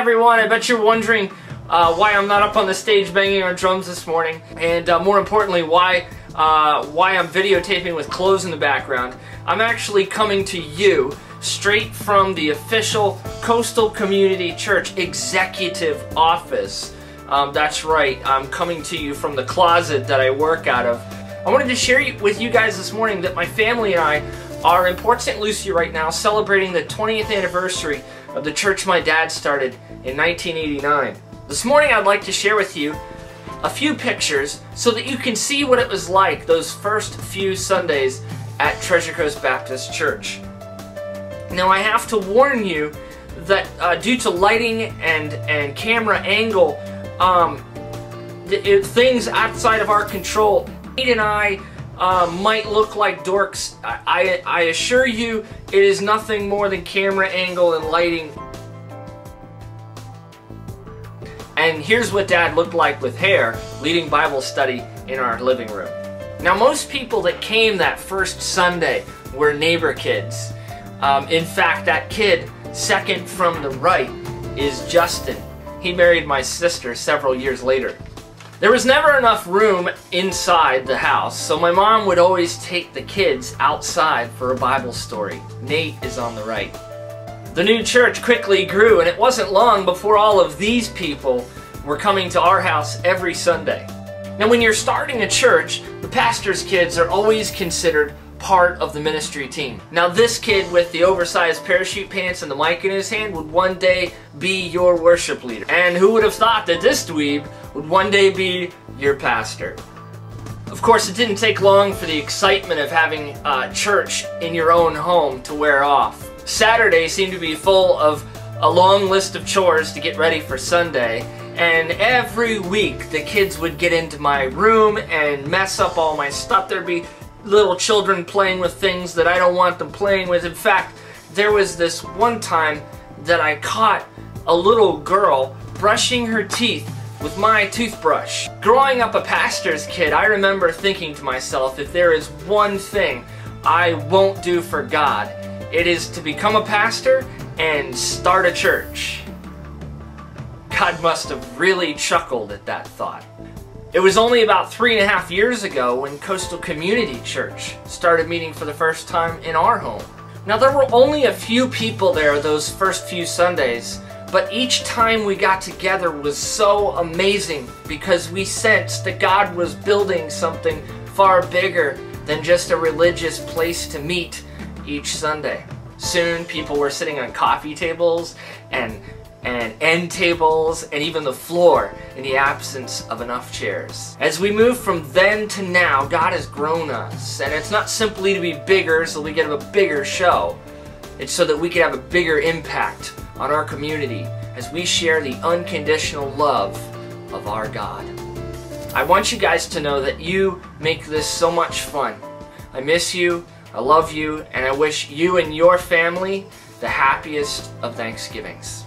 everyone, I bet you're wondering why I'm not up on the stage banging on drums this morning, and more importantly, why I'm videotaping with clothes in the background. I'm actually coming to you straight from the official Coastal Community Church executive office. That's right, I'm coming to you from the closet that I work out of. I wanted to share with you guys this morning that my family and I are in Port St. Lucie right now celebrating the 20th anniversary of the church my dad started in 1989. This morning I'd like to share with you a few pictures so that you can see what it was like those first few Sundays at Treasure Coast Baptist Church. Now I have to warn you that due to lighting and camera angle, things outside of our control, Nate and I might look like dorks. I assure you it is nothing more than camera angle and lighting. And here's what Dad looked like with hair, leading Bible study in our living room. Now most people that came that first Sunday were neighbor kids. In fact, that kid, second from the right, is Justin. He married my sister several years later. There was never enough room inside the house, so my mom would always take the kids outside for a Bible story. Nate is on the right. The new church quickly grew, and it wasn't long before all of these people were coming to our house every Sunday. Now when you're starting a church, the pastor's kids are always considered part of the ministry team. Now this kid with the oversized parachute pants and the mic in his hand would one day be your worship leader. And who would have thought that this dweeb would one day be your pastor? Of course, it didn't take long for the excitement of having church in your own home to wear off. Saturday seemed to be full of a long list of chores to get ready for Sunday, and every week the kids would get into my room and mess up all my stuff. There'd be little children playing with things that I don't want them playing with. In fact, there was this one time that I caught a little girl brushing her teeth with my toothbrush. Growing up a pastor's kid, I remember thinking to myself, if there is one thing I won't do for God, it is to become a pastor and start a church. God must have really chuckled at that thought. It was only about 3.5 years ago when Coastal Community Church started meeting for the first time in our home. Now there were only a few people there those first few Sundays, but each time we got together was so amazing because we sensed that God was building something far bigger than just a religious place to meet each Sunday. Soon people were sitting on coffee tables and end tables, and even the floor in the absence of enough chairs. As we move from then to now, God has grown us, and it's not simply to be bigger so we can have a bigger show. It's so that we can have a bigger impact on our community as we share the unconditional love of our God. I want you guys to know that you make this so much fun. I miss you, I love you, and I wish you and your family the happiest of Thanksgivings.